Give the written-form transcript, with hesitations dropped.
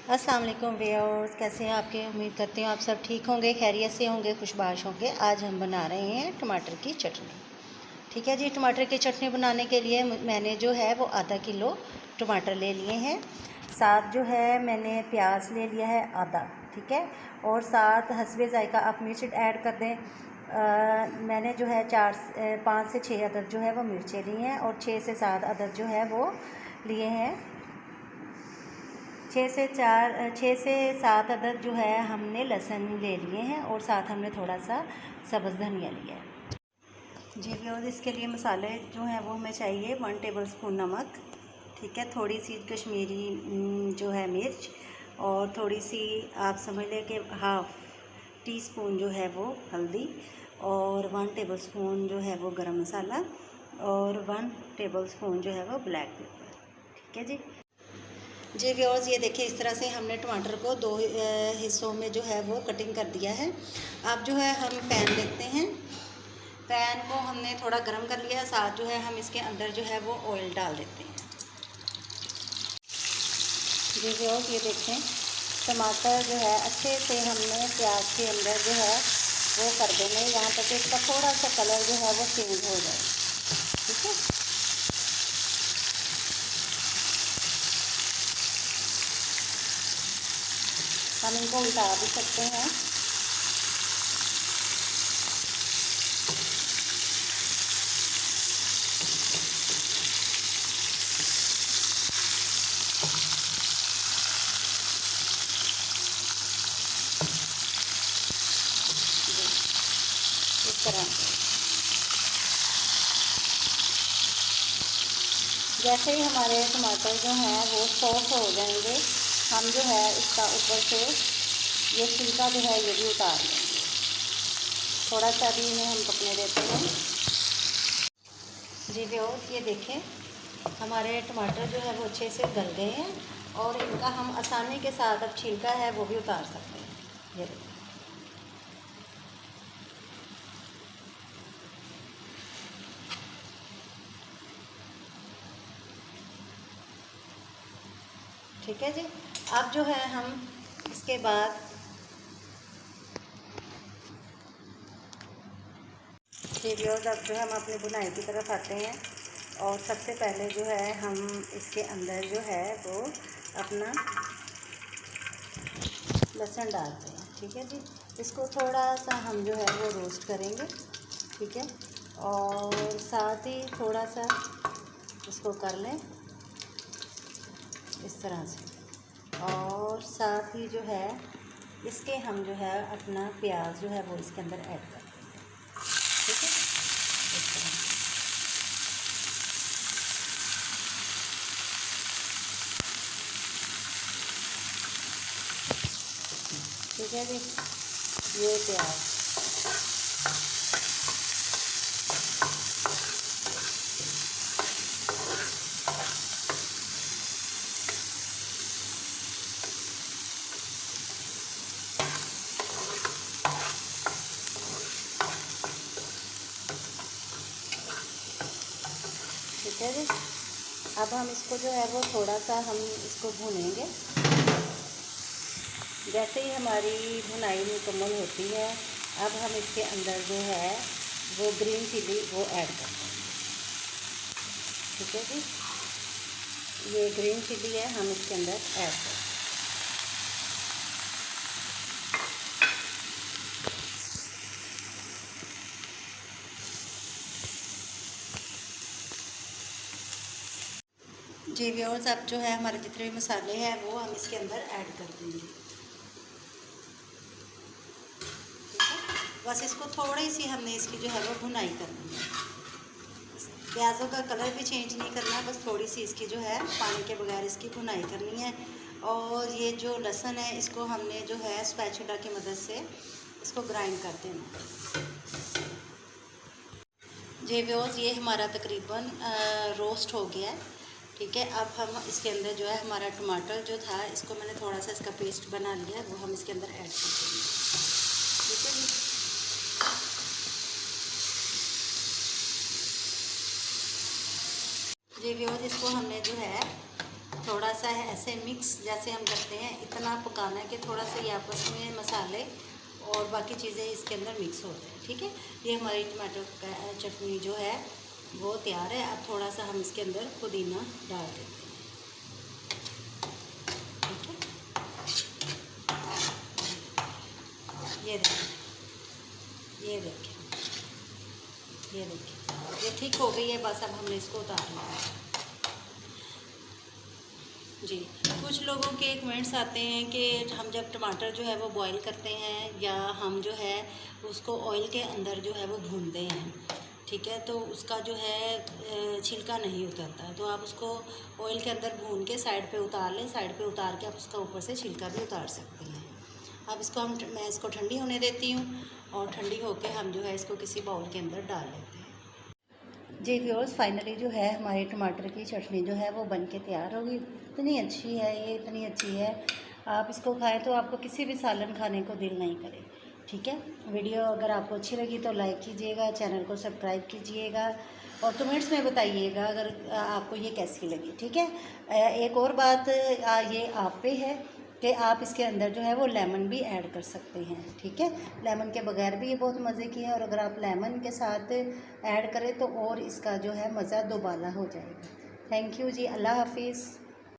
अस्सलाम वालेकुम व्यूअर्स, कैसे हैं आपके। उम्मीद करती हूँ आप सब ठीक होंगे, खैरियत से होंगे, खुशबाश होंगे। आज हम बना रहे हैं टमाटर की चटनी। ठीक है जी। टमाटर की चटनी बनाने के लिए मैंने जो है वो आधा किलो टमाटर ले लिए हैं। साथ जो है मैंने प्याज ले लिया है आधा। ठीक है। और साथ हस्बे ज़ायका आप मिर्च ऐड कर दें। मैंने जो है 5 से 6 अदद जो है वो मिर्चें ली हैं और 6 से 7 अदद जो है वो लिए हैं 6 से 7 अदद जो है हमने लहसुन ले लिए हैं और साथ हमने थोड़ा सा सब्ज़ धनिया लिया है जी। और इसके लिए मसाले जो हैं वो हमें चाहिए 1 टेबलस्पून नमक। ठीक है। थोड़ी सी कश्मीरी जो है मिर्च और थोड़ी सी आप समझ लें कि हाफ़ टी स्पून जो है वो हल्दी और 1 टेबलस्पून जो है वो गरम मसाला और 1 टेबलस्पून जो है वो ब्लैक पेपर। ठीक है जी व्यूअर्स, ये देखिए इस तरह से हमने टमाटर को 2 हिस्सों में जो है वो कटिंग कर दिया है। अब जो है हम पैन लेते हैं। पैन को हमने थोड़ा गर्म कर लिया। साथ जो है हम इसके अंदर जो है वो ऑयल डाल देते हैं जी व्यूअर्स। ये देखें टमाटर जो है अच्छे से हमने प्याज के अंदर जो है वो कर देना है, यहाँ तक इसका थोड़ा सा कलर जो है वो चेंज हो जाए। ठीक है। हम इनको उल्टा भी सकते हैं। इस तरह जैसे ही हमारे टमाटर जो हैं वो सॉफ्ट हो जाएंगे, हम जो है इसका ऊपर से ये छिलका जो है ये भी उतार लेंगे। थोड़ा सा भी इन्हें हम पकने देते हैं जी व्यूअर्स। ये देखें हमारे टमाटर जो है वो अच्छे से गल गए हैं और इनका हम आसानी के साथ अब छिलका है वो भी उतार सकते हैं। ये देखिए ठीक है जी। अब जो है हम इसके बाद जी व्यूअर्स, अब जो है हम अपनी बुनाई की तरफ आते हैं और सबसे पहले जो है हम इसके अंदर जो है वो अपना लहसुन डालते हैं। ठीक है जी। इसको थोड़ा सा हम जो है वो रोस्ट करेंगे। ठीक है। और साथ ही थोड़ा सा इसको कर लें इस तरह से। और साथ ही जो है इसके हम जो है अपना प्याज जो है वो इसके अंदर ऐड कर देंगे। ठीक है। इस तरह ठीक है जी। ये प्याज ठीक है जी। अब हम इसको जो है वो थोड़ा सा हम इसको भूनेंगे। जैसे ही हमारी भुनाई मुकम्मल होती है, अब हम इसके अंदर जो है वो ग्रीन चिली वो ऐड करते हैं। ठीक है जी। ये ग्रीन चिली है, हम इसके अंदर ऐड करते हैं। जी व्यूअर्स, अब जो है हमारे जितने भी मसाले हैं वो हम इसके अंदर ऐड कर देंगे। बस इसको थोड़ी सी हमने इसकी जो है वो भुनाई करनी है। प्याज़ों का कलर भी चेंज नहीं करना, बस थोड़ी सी इसकी जो है पानी के बगैर इसकी भुनाई करनी है। और ये जो लहसुन है इसको हमने जो है स्पैचुला की मदद से इसको ग्राइंड कर देना। जी व्यूअर्स, ये हमारा तकरीबन रोस्ट हो गया है। ठीक है। अब हम इसके अंदर जो है हमारा टमाटर जो था इसको मैंने थोड़ा सा इसका पेस्ट बना लिया है, वो हम इसके अंदर ऐड कर देंगे। ठीक है जी। जी व्यूअर्स, इसको हमने जो है थोड़ा सा है ऐसे मिक्स जैसे हम करते हैं, इतना पकाना है कि थोड़ा सा ये आपस में मसाले और बाकी चीज़ें इसके अंदर मिक्स हो जाए। ठीक है, ये हमारी टमाटो का चटनी जो है वो तैयार है। अब थोड़ा सा हम इसके अंदर पुदीना डाल देते हैं। ठीक है, ये देखिए, ये देखिए, ये देखिए, ये ठीक हो गई है। बस अब हमने इसको उतारना है जी। कुछ लोगों के कमेंट्स आते हैं कि हम जब टमाटर जो है वो बॉईल करते हैं या हम जो है उसको ऑयल के अंदर जो है वो भूनते हैं, ठीक है, तो उसका जो है छिलका नहीं उतरता। तो आप उसको ऑयल के अंदर भून के साइड पे उतार लें। साइड पे उतार के आप उसका ऊपर से छिलका भी उतार सकते हैं। अब इसको मैं इसको ठंडी होने देती हूँ और ठंडी होके हम जो है इसको किसी बाउल के अंदर डाल लेते हैं। जी व्यूअर्स, फाइनली जो है हमारी टमाटर की चटनी जो है वो बन के तैयार होगी। इतनी अच्छी है ये, इतनी अच्छी है, आप इसको खाएं तो आपको किसी भी सालन खाने को दिल नहीं करे। ठीक है, वीडियो अगर आपको अच्छी लगी तो लाइक कीजिएगा, चैनल को सब्सक्राइब कीजिएगा और कमेंट्स में बताइएगा अगर आपको ये कैसी लगी। ठीक है, एक और बात ये आप पे है कि आप इसके अंदर जो है वो लेमन भी ऐड कर सकते हैं। ठीक है, लेमन के बगैर भी ये बहुत मज़े की है और अगर आप लेमन के साथ ऐड करें तो और इसका जो है मज़ा दोबाला हो जाएगा। थैंक यू जी, अल्लाह हाफिज़।